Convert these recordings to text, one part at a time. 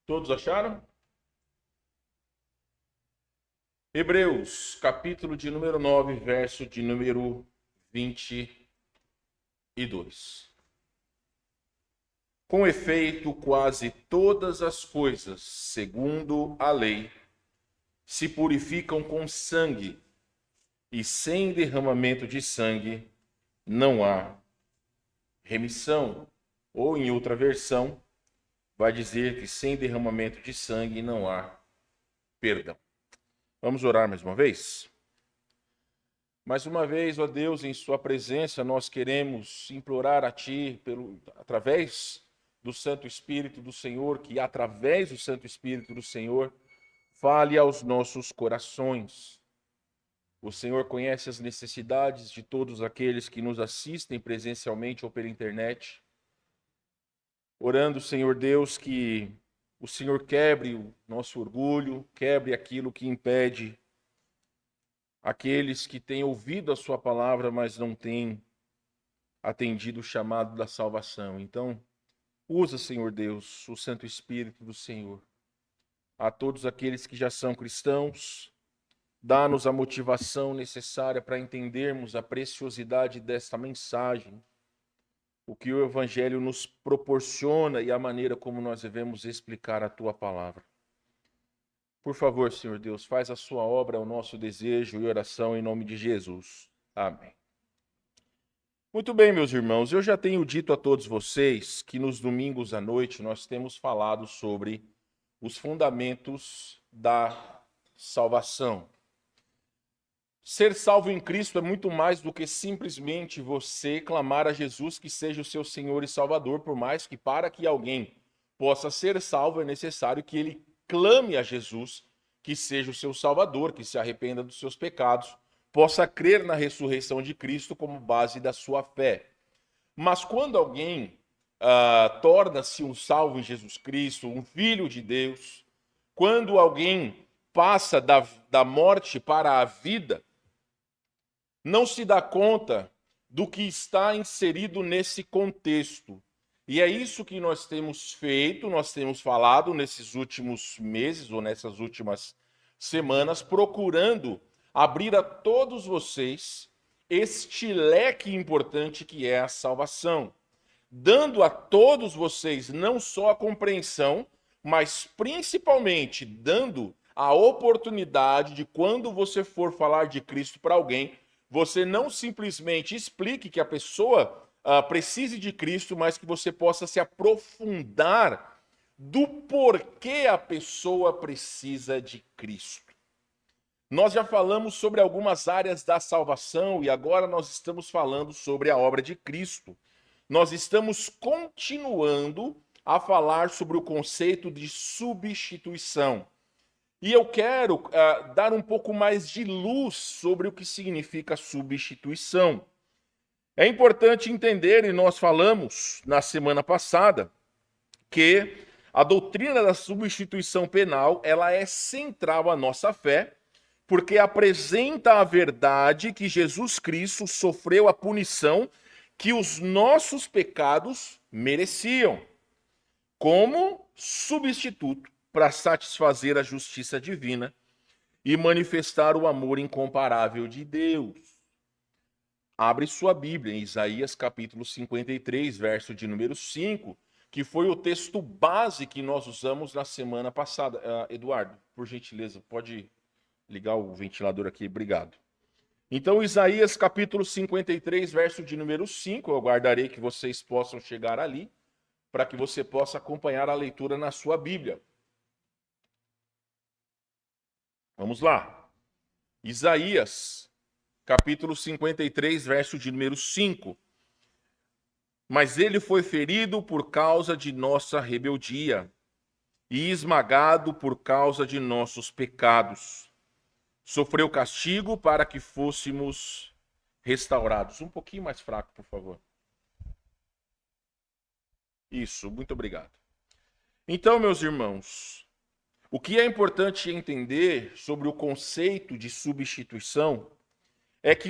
Todos acharam? Hebreus, capítulo de número 9, verso de número 22. Com efeito, quase todas as coisas, segundo a lei, se purificam com sangue, e sem derramamento de sangue não há remissão. Ou, em outra versão, vai dizer que sem derramamento de sangue não há perdão. Vamos orar mais uma vez? Mais uma vez, ó Deus, em sua presença, nós queremos implorar a Ti, através do Santo Espírito do Senhor, que através do Santo Espírito do Senhor, fale aos nossos corações. O Senhor conhece as necessidades de todos aqueles que nos assistem presencialmente ou pela internet. Orando, Senhor Deus, que o Senhor quebre o nosso orgulho, quebre aquilo que impede aqueles que têm ouvido a sua palavra, mas não têm atendido o chamado da salvação. Então, usa, Senhor Deus, o Santo Espírito do Senhor. A todos aqueles que já são cristãos, dá-nos a motivação necessária para entendermos a preciosidade desta mensagem, o que o Evangelho nos proporciona e a maneira como nós devemos explicar a Tua palavra. Por favor, Senhor Deus, faz a Sua obra, o nosso desejo e oração em nome de Jesus. Amém. Muito bem, meus irmãos, eu já tenho dito a todos vocês que nos domingos à noite nós temos falado sobre os fundamentos da salvação. Ser salvo em Cristo é muito mais do que simplesmente você clamar a Jesus que seja o seu Senhor e Salvador, por mais que para que alguém possa ser salvo é necessário que ele clame a Jesus que seja o seu Salvador, que se arrependa dos seus pecados, possa crer na ressurreição de Cristo como base da sua fé. Mas quando alguém torna-se um salvo em Jesus Cristo, um filho de Deus, quando alguém passa da morte para a vida, não se dá conta do que está inserido nesse contexto. E é isso que nós temos feito, nós temos falado nesses últimos meses ou nessas últimas semanas, procurando abrir a todos vocês este leque importante que é a salvação, dando a todos vocês não só a compreensão, mas principalmente dando a oportunidade de, quando você for falar de Cristo para alguém, você não simplesmente explique que a pessoa precise de Cristo, mas que você possa se aprofundar do porquê a pessoa precisa de Cristo. Nós já falamos sobre algumas áreas da salvação e agora nós estamos falando sobre a obra de Cristo. Nós estamos continuando a falar sobre o conceito de substituição. E eu quero dar um pouco mais de luz sobre o que significa substituição. É importante entender, e nós falamos na semana passada, que a doutrina da substituição penal ela é central à nossa fé, porque apresenta a verdade que Jesus Cristo sofreu a punição que os nossos pecados mereciam, como substituto para satisfazer a justiça divina e manifestar o amor incomparável de Deus. Abre sua Bíblia em Isaías capítulo 53, verso de número 5, que foi o texto base que nós usamos na semana passada. Eduardo, por gentileza, pode ligar o ventilador aqui, obrigado. Então, Isaías capítulo 53, verso de número 5, eu aguardarei que vocês possam chegar ali, para que você possa acompanhar a leitura na sua Bíblia. Vamos lá. Isaías, capítulo 53, verso de número 5. Mas ele foi ferido por causa de nossa rebeldia e esmagado por causa de nossos pecados. Sofreu castigo para que fôssemos restaurados. Um pouquinho mais fraco, por favor. Isso, muito obrigado. Então, meus irmãos, o que é importante entender sobre o conceito de substituição é que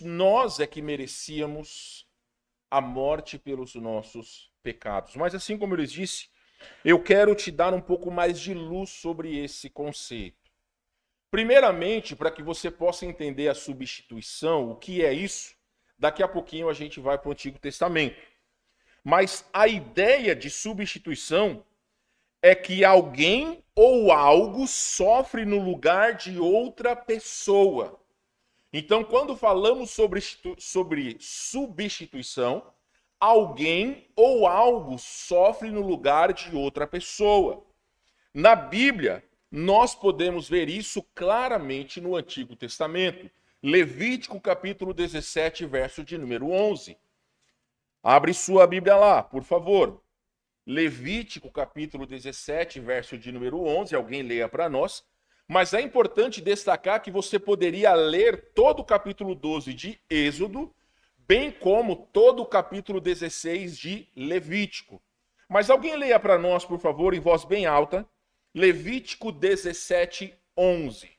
nós é que merecíamos a morte pelos nossos pecados. Mas assim como eu lhes disse, Eu quero te dar um pouco mais de luz sobre esse conceito. Primeiramente, para que você possa entender a substituição, o que é isso, daqui a pouquinho a gente vai para o Antigo Testamento. Mas a ideia de substituição é que alguém ou algo sofre no lugar de outra pessoa. Então, quando falamos sobre substituição, alguém ou algo sofre no lugar de outra pessoa. Na Bíblia, nós podemos ver isso claramente no Antigo Testamento. Levítico capítulo 17, verso de número 11. Abre sua Bíblia lá, por favor. Levítico capítulo 17, verso de número 11. Alguém leia para nós. Mas é importante destacar que você poderia ler todo o capítulo 12 de Êxodo, bem como todo o capítulo 16 de Levítico. Mas alguém leia para nós, por favor, em voz bem alta, Levítico 17, 11.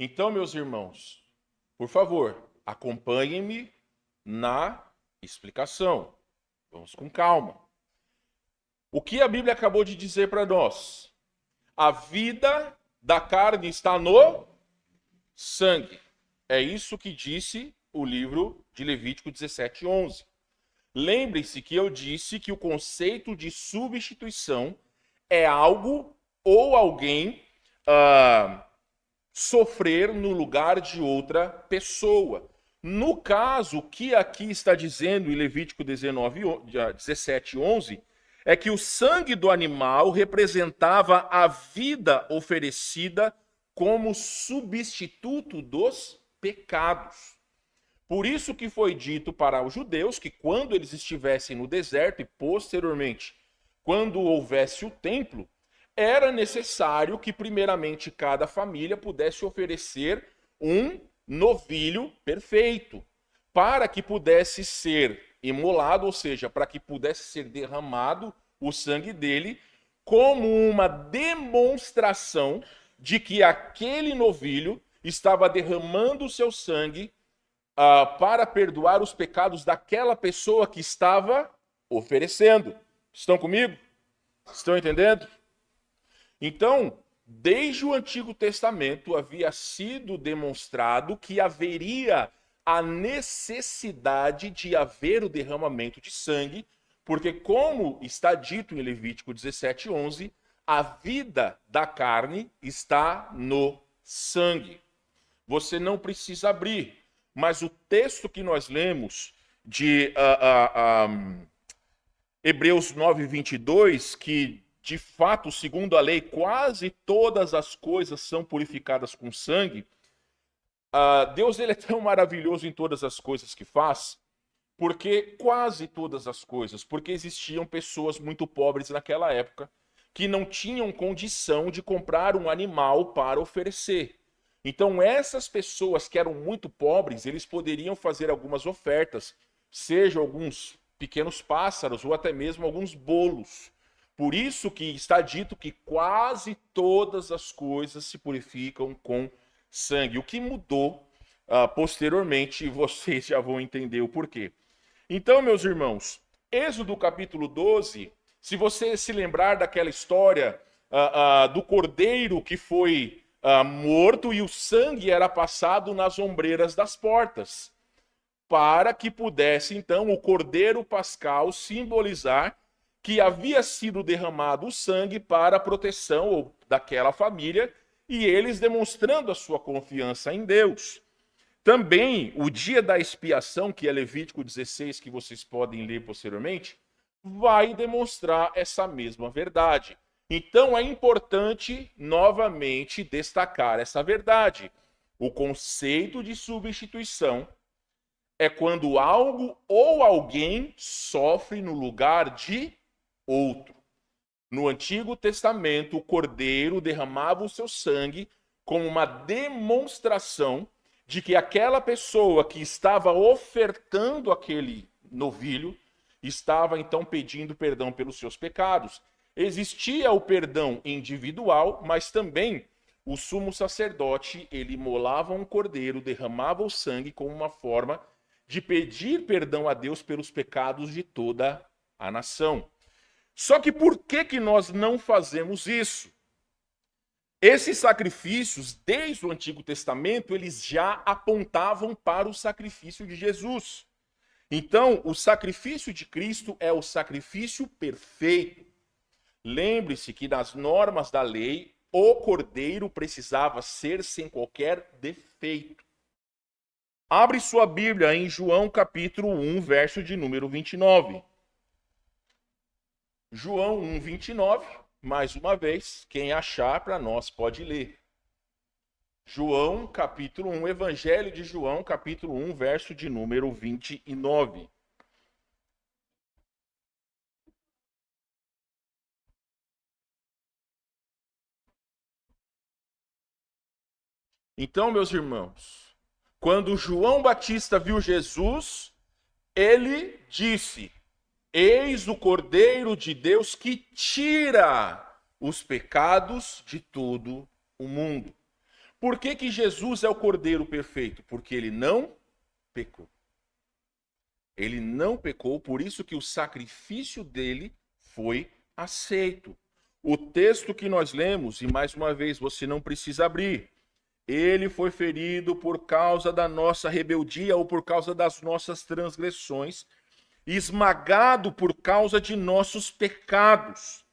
Então, meus irmãos, por favor, acompanhem-me na explicação. Vamos com calma. O que a Bíblia acabou de dizer para nós? A vida da carne está no sangue. É isso que disse o livro de Levítico 17, 11. Lembre-se que eu disse que o conceito de substituição é algo ou alguém sofrer no lugar de outra pessoa. No caso, o que aqui está dizendo em Levítico 17, 11, é que o sangue do animal representava a vida oferecida como substituto dos pecados. Por isso que foi dito para os judeus que quando eles estivessem no deserto e posteriormente, quando houvesse o templo, era necessário que primeiramente cada família pudesse oferecer um novilho perfeito, para que pudesse ser imolado, ou seja, para que pudesse ser derramado o sangue dele, como uma demonstração de que aquele novilho estava derramando o seu sangue para perdoar os pecados daquela pessoa que estava oferecendo. Estão comigo? Estão entendendo? Então, desde o Antigo Testamento havia sido demonstrado que haveria a necessidade de haver o derramamento de sangue, porque como está dito em Levítico 17, 11, a vida da carne está no sangue. Você não precisa abrir, mas o texto que nós lemos de Hebreus 9, 22, que de fato, segundo a lei, quase todas as coisas são purificadas com sangue. Deus ele é tão maravilhoso em todas as coisas que faz, porque quase todas as coisas, porque existiam pessoas muito pobres naquela época que não tinham condição de comprar um animal para oferecer. Então essas pessoas que eram muito pobres, eles poderiam fazer algumas ofertas, seja alguns pequenos pássaros ou até mesmo alguns bolos. Por isso que está dito que quase todas as coisas se purificam com sangue. O que mudou posteriormente, vocês já vão entender o porquê. Então, meus irmãos, Êxodo capítulo 12, se você se lembrar daquela história do cordeiro que foi morto e o sangue era passado nas ombreiras das portas, para que pudesse, então, o cordeiro pascal simbolizar que havia sido derramado o sangue para a proteção daquela família e eles demonstrando a sua confiança em Deus. Também o dia da expiação, que é Levítico 16, que vocês podem ler posteriormente, vai demonstrar essa mesma verdade. Então é importante novamente destacar essa verdade. O conceito de substituição é quando algo ou alguém sofre no lugar de outro. No Antigo Testamento, o cordeiro derramava o seu sangue como uma demonstração de que aquela pessoa que estava ofertando aquele novilho estava então pedindo perdão pelos seus pecados. Existia o perdão individual, mas também o sumo sacerdote, ele imolava um cordeiro, derramava o sangue como uma forma de pedir perdão a Deus pelos pecados de toda a nação. Só que por que nós não fazemos isso? Esses sacrifícios, desde o Antigo Testamento, eles já apontavam para o sacrifício de Jesus. Então, o sacrifício de Cristo é o sacrifício perfeito. Lembre-se que nas normas da lei, o cordeiro precisava ser sem qualquer defeito. Abre sua Bíblia em João capítulo 1, verso de número 29. João 1, 29, mais uma vez, quem achar para nós pode ler. João capítulo 1, Evangelho de João capítulo 1, verso de número 29. Então, meus irmãos, quando João Batista viu Jesus, ele disse: eis o Cordeiro de Deus que tira os pecados de todo o mundo. Por que Jesus é o Cordeiro perfeito? Porque ele não pecou. Ele não pecou, por isso que o sacrifício dele foi aceito. O texto que nós lemos, e mais uma vez, você não precisa abrir, ele foi ferido por causa da nossa rebeldia ou por causa das nossas transgressões, esmagado por causa de nossos pecados.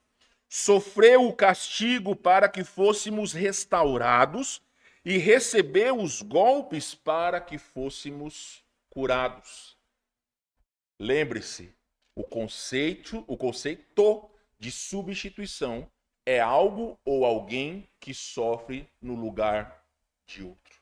Sofreu o castigo para que fôssemos restaurados e recebeu os golpes para que fôssemos curados. Lembre-se, o conceito de substituição é algo ou alguém que sofre no lugar de outro.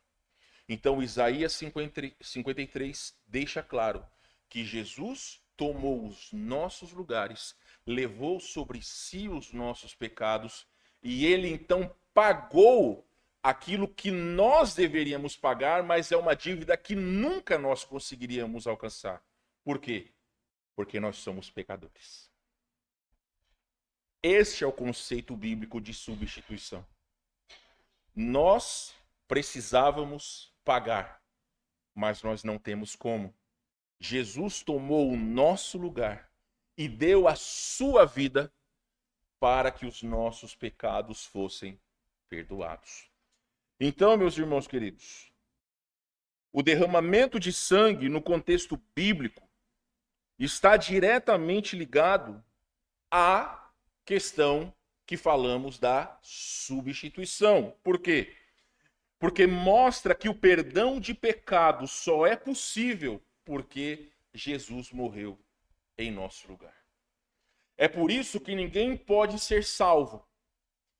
Então, Isaías 53 deixa claro que Jesus tomou os nossos lugares, levou sobre si os nossos pecados e ele então pagou aquilo que nós deveríamos pagar, mas é uma dívida que nunca nós conseguiríamos alcançar. Por quê? Porque nós somos pecadores. Este é o conceito bíblico de substituição. Nós precisávamos pagar, mas nós não temos como. Jesus tomou o nosso lugar e deu a sua vida para que os nossos pecados fossem perdoados. Então, meus irmãos queridos, o derramamento de sangue no contexto bíblico está diretamente ligado à questão que falamos da substituição. Por quê? Porque mostra que o perdão de pecados só é possível porque Jesus morreu em nosso lugar. É por isso que ninguém pode ser salvo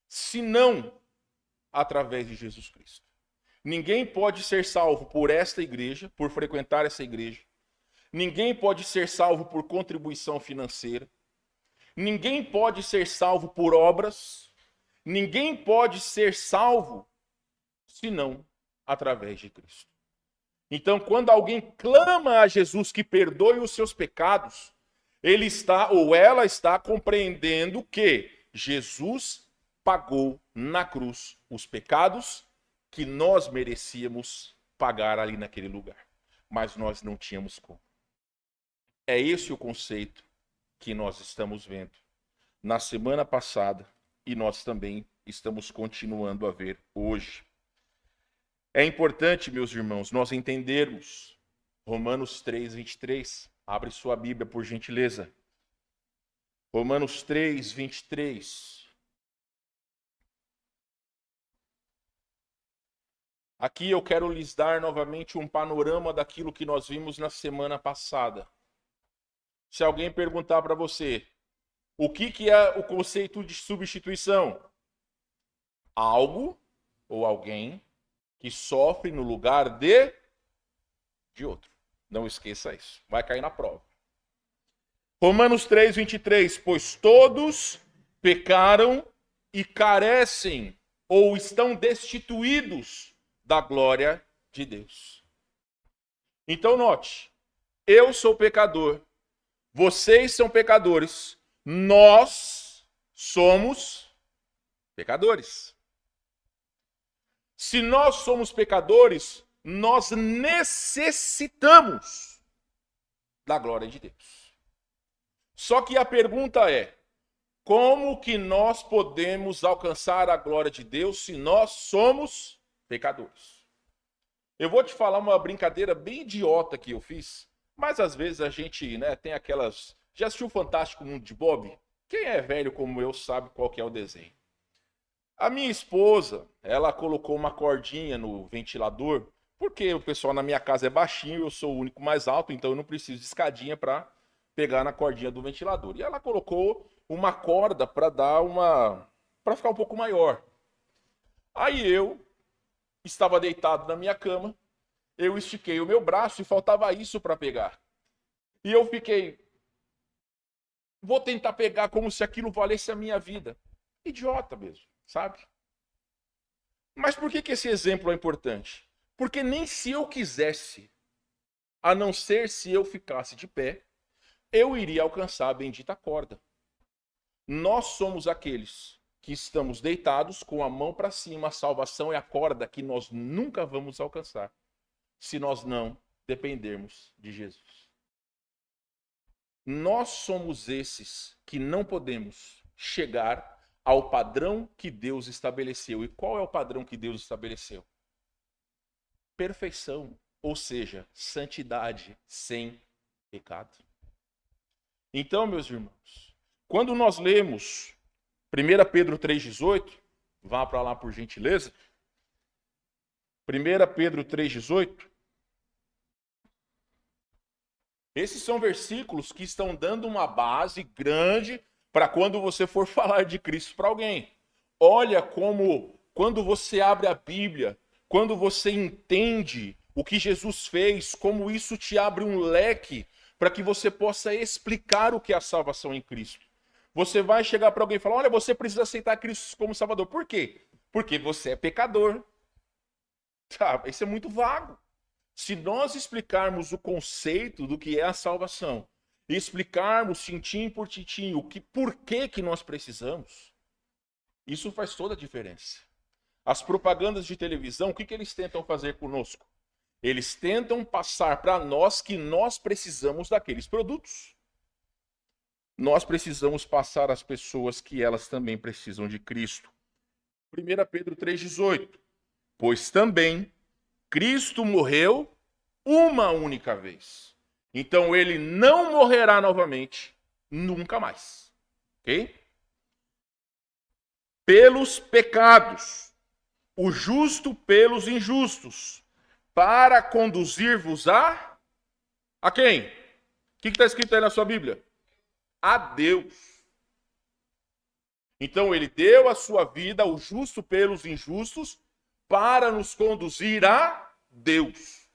senão através de Jesus Cristo. Ninguém pode ser salvo por esta igreja, por frequentar essa igreja. Ninguém pode ser salvo por contribuição financeira. Ninguém pode ser salvo por obras. Ninguém pode ser salvo senão através de Cristo. Então, quando alguém clama a Jesus que perdoe os seus pecados, ele está ou ela está compreendendo que Jesus pagou na cruz os pecados que nós merecíamos pagar ali naquele lugar, mas nós não tínhamos como. É esse o conceito que nós estamos vendo na semana passada e nós também estamos continuando a ver hoje. É importante, meus irmãos, nós entendermos Romanos 3, 23. Abre sua Bíblia, por gentileza. Romanos 3, 23. Aqui eu quero lhes dar novamente um panorama daquilo que nós vimos na semana passada. Se alguém perguntar para você, o que é o conceito de substituição? Algo ou alguém que sofre no lugar de outro. Não esqueça isso. Vai cair na prova. Romanos 3, 23. Pois todos pecaram e carecem ou estão destituídos da glória de Deus. Então note, eu sou pecador Vocês são pecadores, nós somos pecadores. Se nós somos pecadores, nós necessitamos da glória de Deus. Só que a pergunta é: como que nós podemos alcançar a glória de Deus se nós somos pecadores? Eu vou te falar uma brincadeira bem idiota que eu fiz, mas às vezes a gente, tem aquelas... Já assistiu o Fantástico Mundo de Bob? Quem é velho como eu sabe qual que é o desenho. A minha esposa, ela colocou uma cordinha no ventilador, porque o pessoal na minha casa é baixinho, eu sou o único mais alto, então eu não preciso de escadinha para pegar na cordinha do ventilador. E ela colocou uma corda para ficar um pouco maior. Aí eu estava deitado na minha cama, eu estiquei o meu braço e faltava isso para pegar. E eu fiquei, vou tentar pegar como se aquilo valesse a minha vida. Idiota mesmo, sabe? Mas por que esse exemplo é importante? Porque nem se eu quisesse, a não ser se eu ficasse de pé, eu iria alcançar a bendita corda. Nós somos aqueles que estamos deitados com a mão para cima. A salvação é a corda que nós nunca vamos alcançar se nós não dependermos de Jesus. Nós somos esses que não podemos chegar ao padrão que Deus estabeleceu. E qual é o padrão que Deus estabeleceu? Perfeição, ou seja, santidade sem pecado. Então, meus irmãos, quando nós lemos 1 Pedro 3,18, vá para lá por gentileza. 1 Pedro 3,18. Esses são versículos que estão dando uma base grande para quando você for falar de Cristo para alguém. Olha como, quando você abre a Bíblia, quando você entende o que Jesus fez, como isso te abre um leque para que você possa explicar o que é a salvação em Cristo. Você vai chegar para alguém e falar: olha, você precisa aceitar Cristo como Salvador. Por quê? Porque você é pecador. Tá, isso é muito vago. Se nós explicarmos o conceito do que é a salvação, e explicarmos tintim por tintim por que nós precisamos, isso faz toda a diferença. As propagandas de televisão, o que eles tentam fazer conosco? Eles tentam passar para nós que nós precisamos daqueles produtos. Nós precisamos passar às pessoas que elas também precisam de Cristo. 1 Pedro 3,18. Pois também Cristo morreu uma única vez. Então ele não morrerá novamente, nunca mais. Ok? Pelos pecados, o justo pelos injustos, para conduzir-vos a quem? O que está escrito aí na sua Bíblia? A Deus. Então ele deu a sua vida, o justo pelos injustos, para nos conduzir a Deus.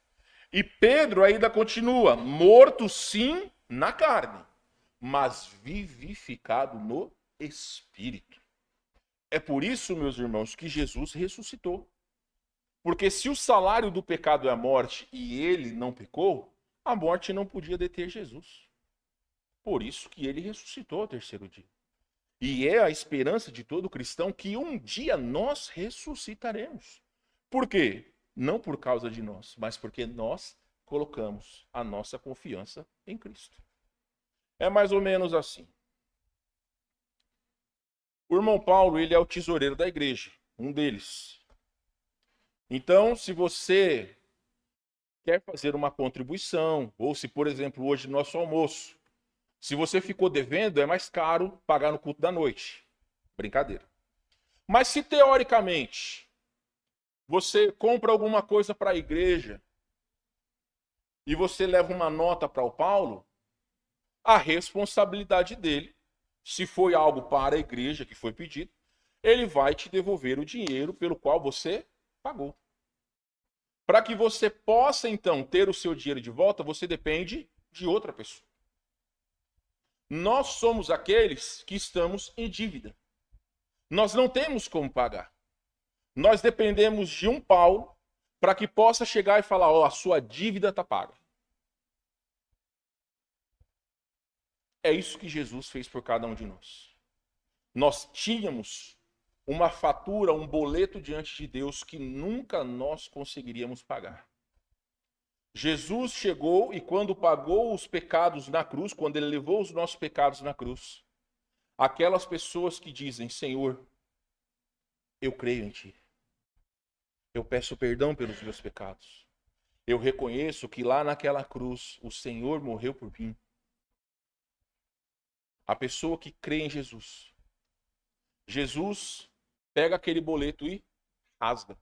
E Pedro ainda continua: morto sim na carne, mas vivificado no Espírito. É por isso, meus irmãos, que Jesus ressuscitou. Porque se o salário do pecado é a morte e ele não pecou, a morte não podia deter Jesus. Por isso que ele ressuscitou ao terceiro dia. E é a esperança de todo cristão que um dia nós ressuscitaremos. Por quê? Não por causa de nós, mas porque nós colocamos a nossa confiança em Cristo. É mais ou menos assim. O irmão Paulo, ele é o tesoureiro da igreja, um deles. Então, se você quer fazer uma contribuição, ou se, por exemplo, hoje no nosso almoço, se você ficou devendo, é mais caro pagar no culto da noite. Brincadeira. Mas se teoricamente você compra alguma coisa para a igreja e você leva uma nota para o Paulo, a responsabilidade dele, se foi algo para a igreja que foi pedido, ele vai te devolver o dinheiro pelo qual você pagou. Para que você possa, então, ter o seu dinheiro de volta, você depende de outra pessoa. Nós somos aqueles que estamos em dívida. Nós não temos como pagar. Nós dependemos de um Paulo para que possa chegar e falar: ó, a sua dívida está paga. É isso que Jesus fez por cada um de nós. Nós tínhamos uma fatura, um boleto diante de Deus que nunca nós conseguiríamos pagar. Jesus chegou e quando pagou os pecados na cruz, quando ele levou os nossos pecados na cruz, aquelas pessoas que dizem, Senhor, eu creio em Ti. Eu peço perdão pelos meus pecados. Eu reconheço que lá naquela cruz o Senhor morreu por mim. A pessoa que crê em Jesus, Jesus pega aquele boleto e rasga.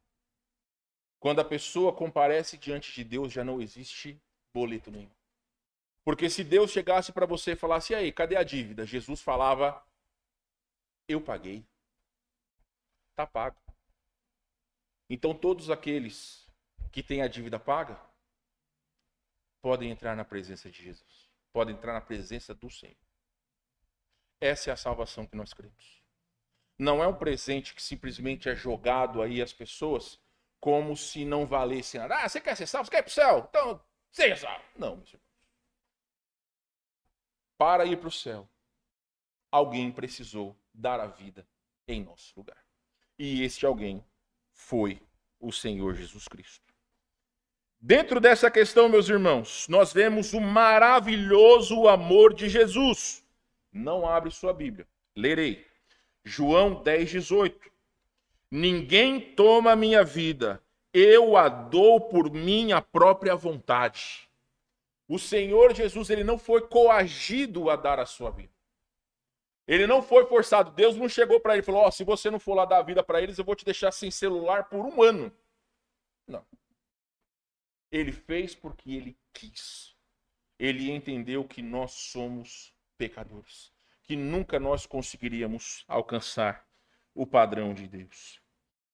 Quando a pessoa comparece diante de Deus, já não existe boleto nenhum. Porque se Deus chegasse para você e falasse, e aí, cadê a dívida? Jesus falava, eu paguei. Está pago. Então todos aqueles que têm a dívida paga, podem entrar na presença de Jesus. Podem entrar na presença do Senhor. Essa é a salvação que nós cremos. Não é um presente que simplesmente é jogado aí às pessoas como se não valesse nada. Ah, você quer ser salvo? Você quer ir para o céu? Então, seja salvo. Não, meus irmãos. Para ir para o céu, alguém precisou dar a vida em nosso lugar. E este alguém foi o Senhor Jesus Cristo. Dentro dessa questão, meus irmãos, nós vemos o maravilhoso amor de Jesus. Não abre sua Bíblia. Lerei. João 10:18. Ninguém toma a minha vida, eu a dou por minha própria vontade. O Senhor Jesus, ele não foi coagido a dar a sua vida. Ele não foi forçado. Deus não chegou para ele e falou, se você não for lá dar a vida para eles, eu vou te deixar sem celular por 1 ano. Não. Ele fez porque ele quis. Ele entendeu que nós somos pecadores. Que nunca nós conseguiríamos alcançar o padrão de Deus.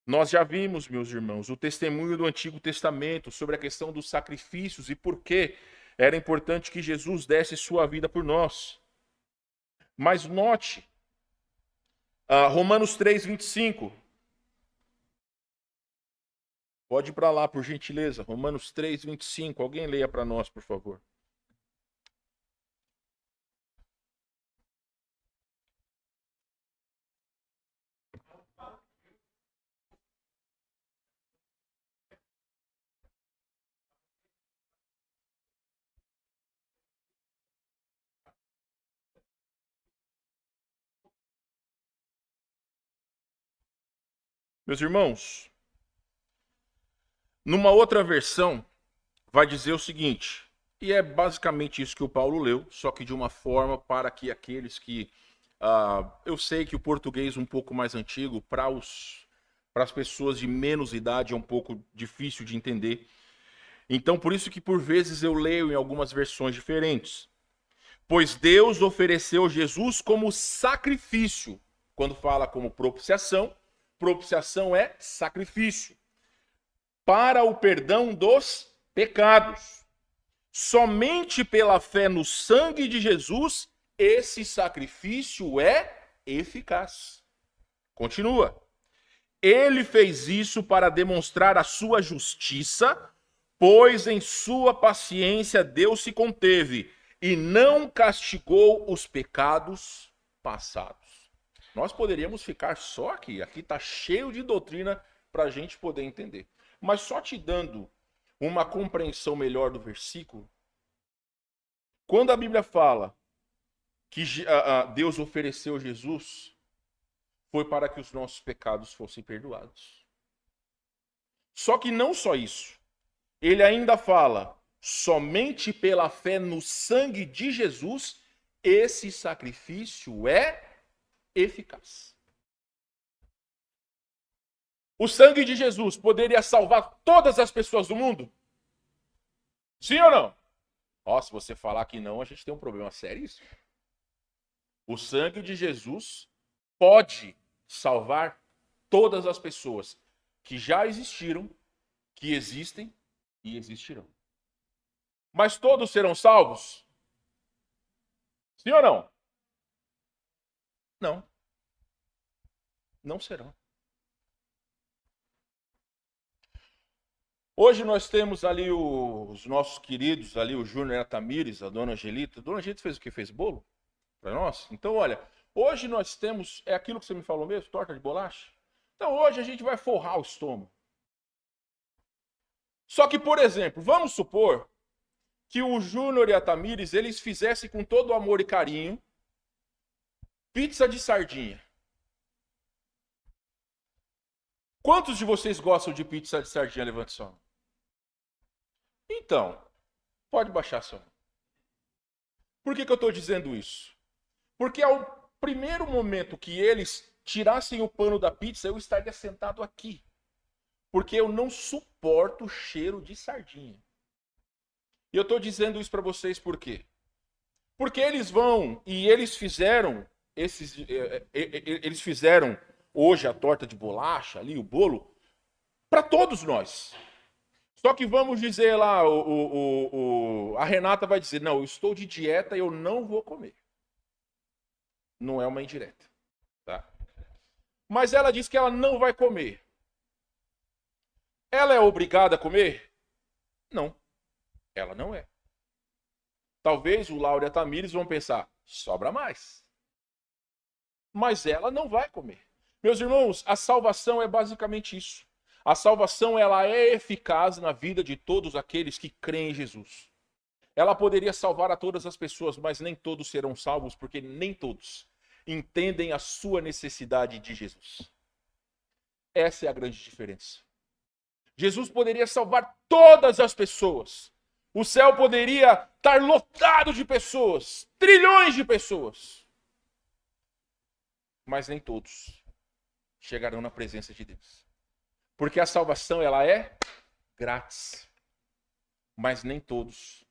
Nós já vimos, meus irmãos, o testemunho do Antigo Testamento sobre a questão dos sacrifícios e por que era importante que Jesus desse sua vida por nós. Mas note, Romanos 3:25. Pode ir para lá, por gentileza. Romanos 3:25. Alguém leia para nós, por favor. Meus irmãos, numa outra versão, vai dizer o seguinte, e é basicamente isso que o Paulo leu, só que de uma forma para que aqueles que... eu sei que o português um pouco mais antigo, para as pessoas de menos idade, é um pouco difícil de entender. Então, por isso que por vezes eu leio em algumas versões diferentes. Pois Deus ofereceu Jesus como sacrifício. Quando fala como propiciação, propiciação é sacrifício. Para o perdão dos pecados. Somente pela fé no sangue de Jesus, esse sacrifício é eficaz. Continua. Ele fez isso para demonstrar a sua justiça, pois em sua paciência Deus se conteve e não castigou os pecados passados. Nós poderíamos ficar só aqui. Aqui está cheio de doutrina para a gente poder entender. Mas só te dando uma compreensão melhor do versículo, quando a Bíblia fala que Deus ofereceu Jesus, foi para que os nossos pecados fossem perdoados. Só que não só isso. Ele ainda fala, somente pela fé no sangue de Jesus, esse sacrifício é eficaz. O sangue de Jesus poderia salvar todas as pessoas do mundo? Sim ou não? Se você falar que não, a gente tem um problema seríssimo. O sangue de Jesus pode salvar todas as pessoas que já existiram, que existem e existirão. Mas todos serão salvos? Sim ou não? Não. Não serão. Hoje nós temos ali os nossos queridos, ali o Júnior e a Tamires, a Dona Angelita. A Dona Angelita fez o quê? Fez bolo? para nós. Então, olha, hoje nós temos, é aquilo que você me falou mesmo, torta de bolacha? Então, hoje a gente vai forrar o estômago. Só que, por exemplo, vamos supor que o Júnior e a Tamires, eles fizessem com todo amor e carinho pizza de sardinha. Quantos de vocês gostam de pizza de sardinha? Levante sua mão. Então, pode baixar sua mão. Por que eu estou dizendo isso? Porque ao primeiro momento que eles tirassem o pano da pizza, eu estaria sentado aqui. Porque eu não suporto o cheiro de sardinha. E eu estou dizendo isso para vocês por quê? Porque eles vão e eles fizeram hoje a torta de bolacha ali, o bolo, para todos nós. Só que vamos dizer lá, a Renata vai dizer, não, eu estou de dieta e eu não vou comer. Não é uma indireta, tá? Mas ela diz que ela não vai comer. Ela é obrigada a comer? Não, ela não é. Talvez o Laura e a Tamires vão pensar, sobra mais. Mas ela não vai comer. Meus irmãos, a salvação é basicamente isso. A salvação, ela é eficaz na vida de todos aqueles que creem em Jesus. Ela poderia salvar a todas as pessoas, mas nem todos serão salvos, porque nem todos entendem a sua necessidade de Jesus. Essa é a grande diferença. Jesus poderia salvar todas as pessoas. O céu poderia estar lotado de pessoas, trilhões de pessoas. Mas nem todos chegarão na presença de Deus. Porque a salvação, ela é grátis. Mas nem todos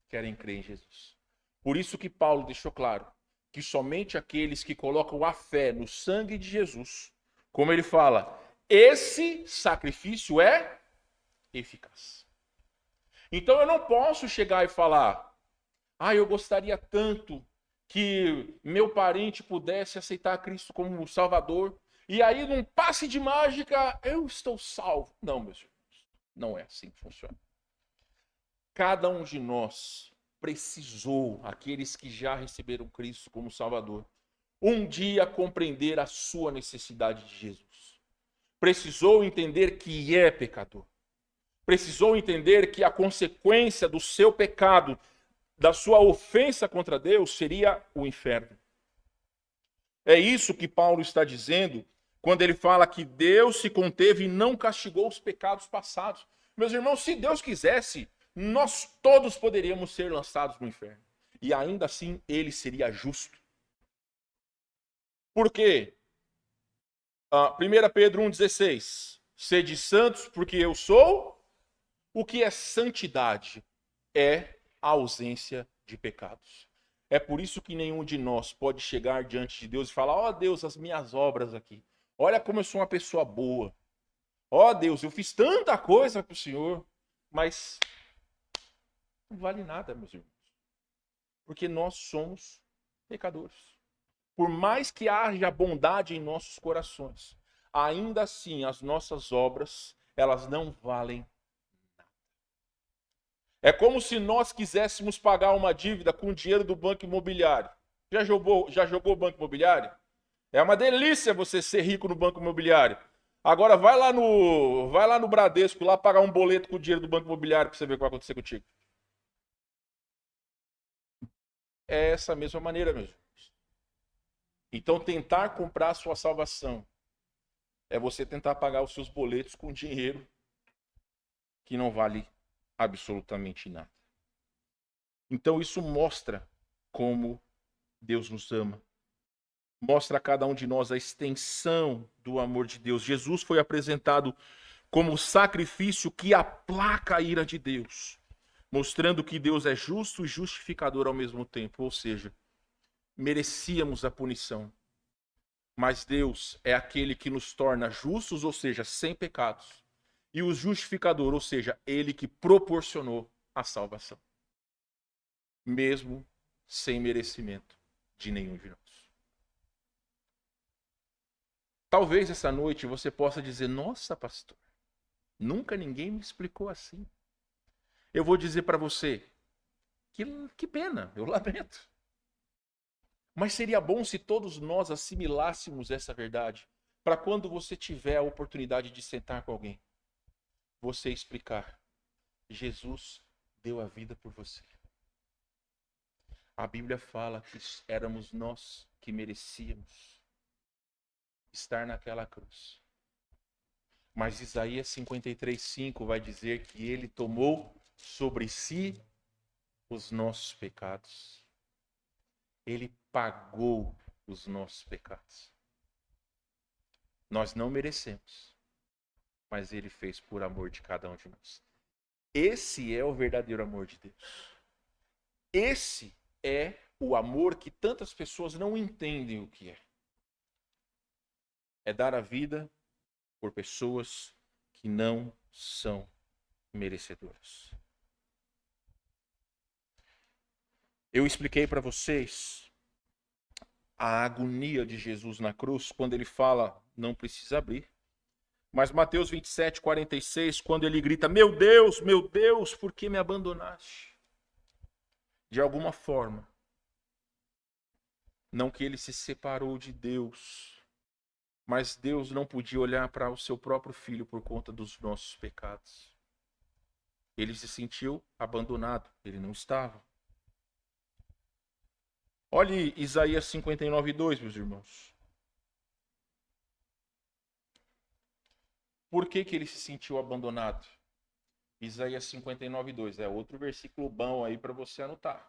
querem crer em Jesus. Por isso que Paulo deixou claro que somente aqueles que colocam a fé no sangue de Jesus, como ele fala, esse sacrifício é eficaz. Então eu não posso chegar e falar, eu gostaria tanto que meu parente pudesse aceitar Cristo como Salvador, e aí num passe de mágica eu estou salvo. Não, meus irmãos, não é assim que funciona. Cada um de nós precisou, aqueles que já receberam Cristo como Salvador, um dia compreender a sua necessidade de Jesus. Precisou entender que é pecador. Precisou entender que a consequência do seu pecado, da sua ofensa contra Deus, seria o inferno. É isso que Paulo está dizendo quando ele fala que Deus se conteve e não castigou os pecados passados. Meus irmãos, se Deus quisesse, nós todos poderíamos ser lançados no inferno. E ainda assim, ele seria justo. Por quê? 1 Pedro 1,16. Sede santos, porque eu sou. O que é santidade? É a ausência de pecados. É por isso que nenhum de nós pode chegar diante de Deus e falar, ó Deus, as minhas obras aqui. Olha como eu sou uma pessoa boa. Ó Deus, eu fiz tanta coisa para o Senhor, mas não vale nada, meus irmãos. Porque nós somos pecadores. Por mais que haja bondade em nossos corações, ainda assim as nossas obras, elas não valem nada. É como se nós quiséssemos pagar uma dívida com o dinheiro do banco imobiliário. Já jogou banco imobiliário? É uma delícia você ser rico no banco imobiliário. Agora vai lá no Bradesco, lá pagar um boleto com o dinheiro do banco imobiliário para você ver o que vai acontecer contigo. É essa mesma maneira, meus irmãos. Então tentar comprar a sua salvação é você tentar pagar os seus boletos com dinheiro que não vale absolutamente nada. Então isso mostra como Deus nos ama. Mostra a cada um de nós a extensão do amor de Deus. Jesus foi apresentado como sacrifício que aplaca a ira de Deus, mostrando que Deus é justo e justificador ao mesmo tempo. Ou seja, merecíamos a punição, mas Deus é aquele que nos torna justos, ou seja, sem pecados, e o justificador, ou seja, ele que proporcionou a salvação, mesmo sem merecimento de nenhum de nós. Talvez essa noite você possa dizer, nossa, pastor, nunca ninguém me explicou assim. Eu vou dizer para você, que pena, eu lamento. Mas seria bom se todos nós assimilássemos essa verdade, para quando você tiver a oportunidade de sentar com alguém, você explicar: Jesus deu a vida por você. A Bíblia fala que éramos nós que merecíamos estar naquela cruz. Mas Isaías 53:5 vai dizer que ele tomou sobre si os nossos pecados. Ele pagou os nossos pecados. Nós não merecemos, mas ele fez por amor de cada um de nós. Esse é o verdadeiro amor de Deus. Esse é o amor que tantas pessoas não entendem o que é. É dar a vida por pessoas que não são merecedoras. Eu expliquei para vocês a agonia de Jesus na cruz, quando ele fala, não precisa abrir. Mas Mateus 27:46, quando ele grita: meu Deus, por que me abandonaste? De alguma forma, não que ele se separou de Deus, mas Deus não podia olhar para o seu próprio filho por conta dos nossos pecados. Ele se sentiu abandonado, ele não estava. Olhe Isaías 59:2, meus irmãos. Por que ele se sentiu abandonado? Isaías 59:2 é outro versículo bom aí para você anotar.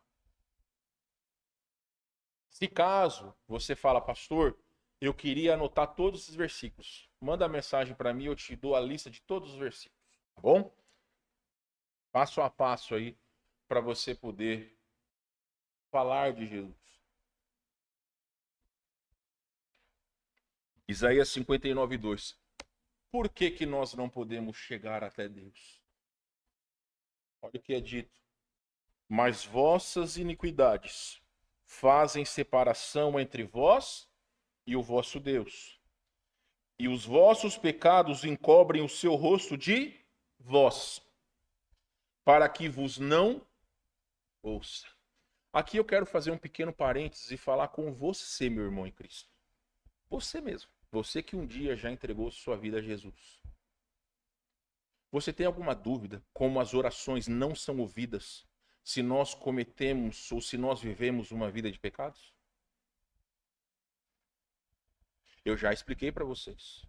Se caso você fala, pastor, eu queria anotar todos esses versículos, manda mensagem para mim, eu te dou a lista de todos os versículos, tá bom? Passo a passo aí para você poder falar de Jesus. Isaías 59:2. Por que nós não podemos chegar até Deus? Olha o que é dito. Mas vossas iniquidades fazem separação entre vós e o vosso Deus. E os vossos pecados encobrem o seu rosto de vós, para que vos não ouça. Aqui eu quero fazer um pequeno parênteses e falar com você, meu irmão em Cristo. Você mesmo. Você que um dia já entregou sua vida a Jesus. Você tem alguma dúvida como as orações não são ouvidas se nós cometemos ou se nós vivemos uma vida de pecados? Eu já expliquei para vocês.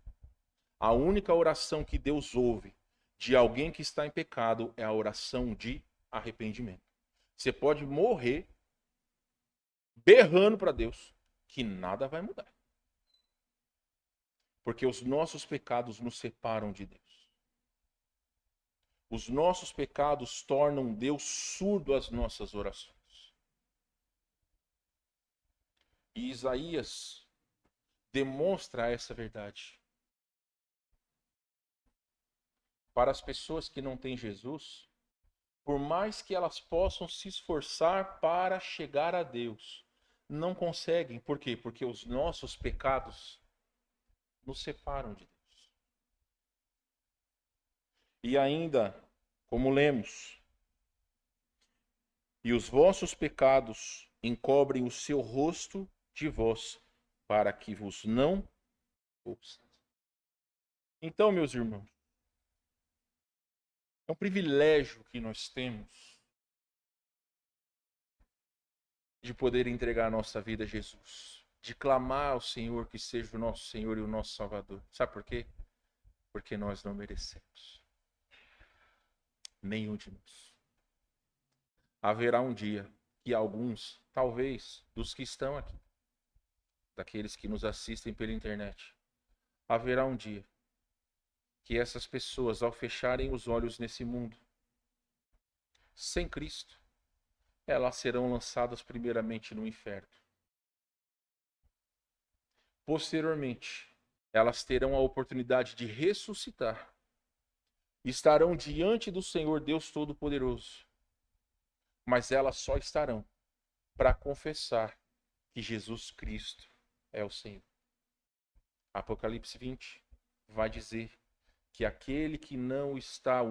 A única oração que Deus ouve de alguém que está em pecado é a oração de arrependimento. Você pode morrer berrando para Deus, que nada vai mudar. Porque os nossos pecados nos separam de Deus. Os nossos pecados tornam Deus surdo às nossas orações. E Isaías demonstra essa verdade. Para as pessoas que não têm Jesus, por mais que elas possam se esforçar para chegar a Deus, não conseguem. Por quê? Porque os nossos pecados nos separam de Deus. E ainda, como lemos, e os vossos pecados encobrem o seu rosto de vós, para que vos não ouçam. Então, meus irmãos, é um privilégio que nós temos de poder entregar a nossa vida a Jesus. De clamar ao Senhor que seja o nosso Senhor e o nosso Salvador. Sabe por quê? Porque nós não merecemos. Nenhum de nós. Haverá um dia que alguns, talvez, dos que estão aqui, daqueles que nos assistem pela internet, haverá um dia que essas pessoas, ao fecharem os olhos nesse mundo, sem Cristo, elas serão lançadas primeiramente no inferno. Posteriormente, elas terão a oportunidade de ressuscitar. Estarão diante do Senhor Deus Todo-Poderoso. Mas elas só estarão para confessar que Jesus Cristo é o Senhor. Apocalipse 20 vai dizer que aquele que não está,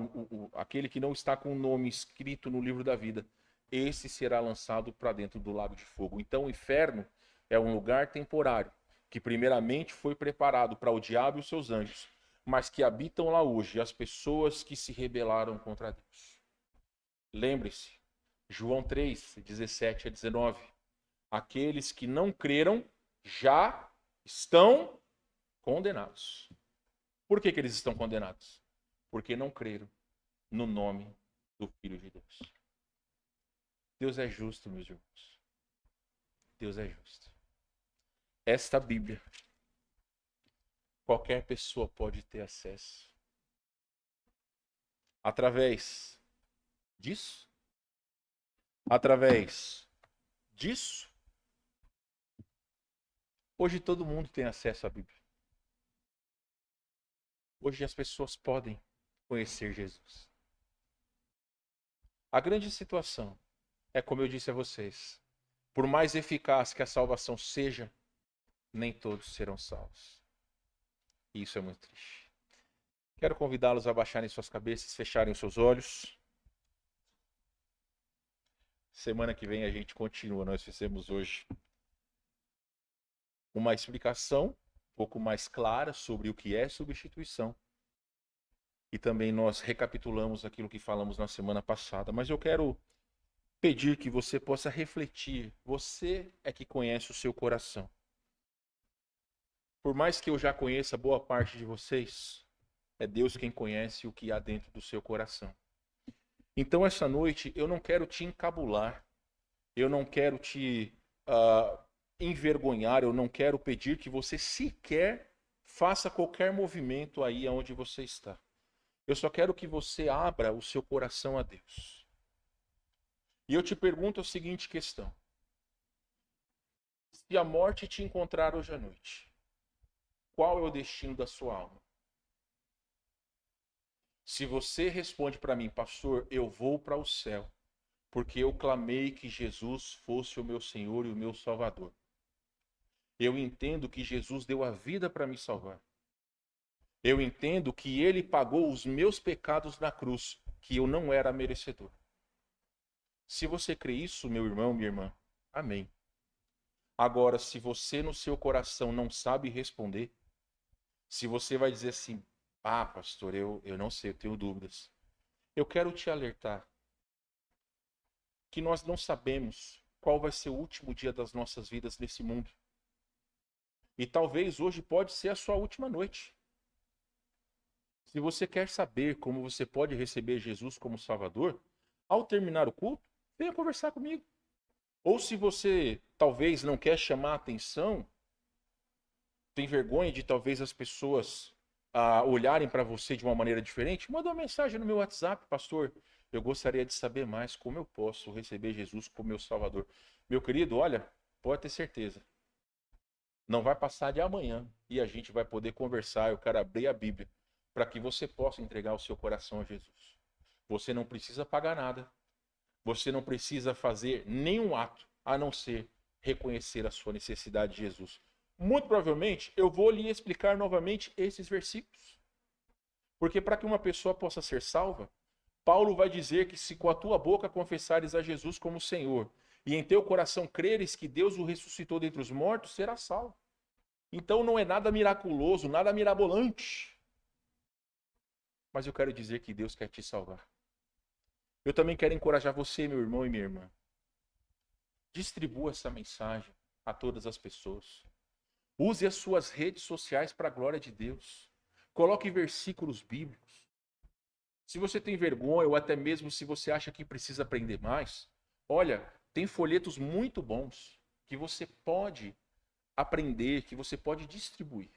aquele que não está com o nome escrito no livro da vida, esse será lançado para dentro do lago de fogo. Então o inferno É um lugar temporário, que primeiramente foi preparado para o diabo e os seus anjos, mas que habitam lá hoje as pessoas que se rebelaram contra Deus. Lembre-se, João 3, 17 a 19. Aqueles que não creram já estão condenados. Por que eles estão condenados? Porque não creram no nome do Filho de Deus. Deus é justo, meus irmãos. Deus é justo. Esta Bíblia, qualquer pessoa pode ter acesso. Através disso? Através disso? Hoje todo mundo tem acesso à Bíblia. Hoje as pessoas podem conhecer Jesus. A grande situação é, como eu disse a vocês, por mais eficaz que a salvação seja, nem todos serão salvos. E isso é muito triste. Quero convidá-los a baixarem suas cabeças, fecharem os seus olhos. Semana que vem a gente continua. Nós fizemos hoje uma explicação um pouco mais clara sobre o que é substituição. E também nós recapitulamos aquilo que falamos na semana passada. Mas eu quero pedir que você possa refletir. Você é que conhece o seu coração. Por mais que eu já conheça boa parte de vocês, é Deus quem conhece o que há dentro do seu coração. Então, essa noite, eu não quero te encabular. Eu não quero te envergonhar. Eu não quero pedir que você sequer faça qualquer movimento aí onde você está. Eu só quero que você abra o seu coração a Deus. E eu te pergunto a seguinte questão. Se a morte te encontrar hoje à noite, qual é o destino da sua alma? Se você responde para mim, pastor, eu vou para o céu, porque eu clamei que Jesus fosse o meu Senhor e o meu Salvador. Eu entendo que Jesus deu a vida para me salvar. Eu entendo que Ele pagou os meus pecados na cruz, que eu não era merecedor. Se você crê isso, meu irmão, minha irmã, amém. Agora, se você no seu coração não sabe responder, se você vai dizer assim, pastor, eu não sei, eu tenho dúvidas. Eu quero te alertar que nós não sabemos qual vai ser o último dia das nossas vidas nesse mundo. E talvez hoje pode ser a sua última noite. Se você quer saber como você pode receber Jesus como Salvador, ao terminar o culto, venha conversar comigo. Ou se você talvez não quer chamar a atenção, tem vergonha de talvez as pessoas olharem para você de uma maneira diferente, manda uma mensagem no meu WhatsApp, pastor. Eu gostaria de saber mais como eu posso receber Jesus como meu Salvador. Meu querido, olha, pode ter certeza. Não vai passar de amanhã e a gente vai poder conversar. Eu quero abrir a Bíblia para que você possa entregar o seu coração a Jesus. Você não precisa pagar nada. Você não precisa fazer nenhum ato a não ser reconhecer a sua necessidade de Jesus. Muito provavelmente eu vou lhe explicar novamente esses versículos. Porque para que uma pessoa possa ser salva, Paulo vai dizer que se com a tua boca confessares a Jesus como Senhor e em teu coração creres que Deus o ressuscitou dentre os mortos, será salvo. Então não é nada miraculoso, nada mirabolante. Mas eu quero dizer que Deus quer te salvar. Eu também quero encorajar você, meu irmão e minha irmã. Distribua essa mensagem a todas as pessoas. Use as suas redes sociais para a glória de Deus. Coloque versículos bíblicos. Se você tem vergonha ou até mesmo se você acha que precisa aprender mais, olha, tem folhetos muito bons que você pode aprender, que você pode distribuir.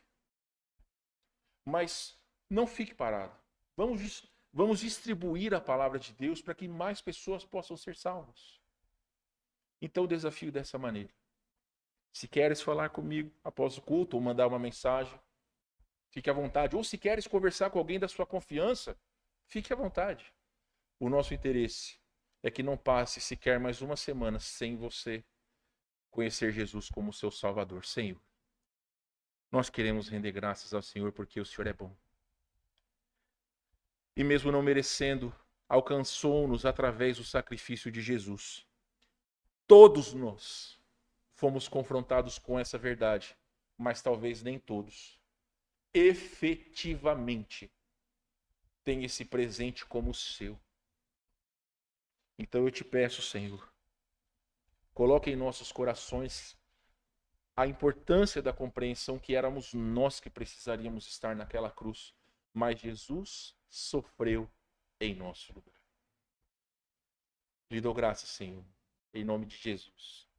Mas não fique parado. Vamos distribuir a palavra de Deus para que mais pessoas possam ser salvas. Então, o desafio dessa maneira. Se queres falar comigo após o culto ou mandar uma mensagem, fique à vontade. Ou se queres conversar com alguém da sua confiança, fique à vontade. O nosso interesse é que não passe sequer mais uma semana sem você conhecer Jesus como seu Salvador. Senhor, nós queremos render graças ao Senhor porque o Senhor é bom. E mesmo não merecendo, alcançou-nos através do sacrifício de Jesus. Todos nós fomos confrontados com essa verdade, mas talvez nem todos efetivamente têm esse presente como seu. Então eu te peço, Senhor, coloque em nossos corações a importância da compreensão que éramos nós que precisaríamos estar naquela cruz, mas Jesus sofreu em nosso lugar. Lhe dou graças, Senhor, em nome de Jesus.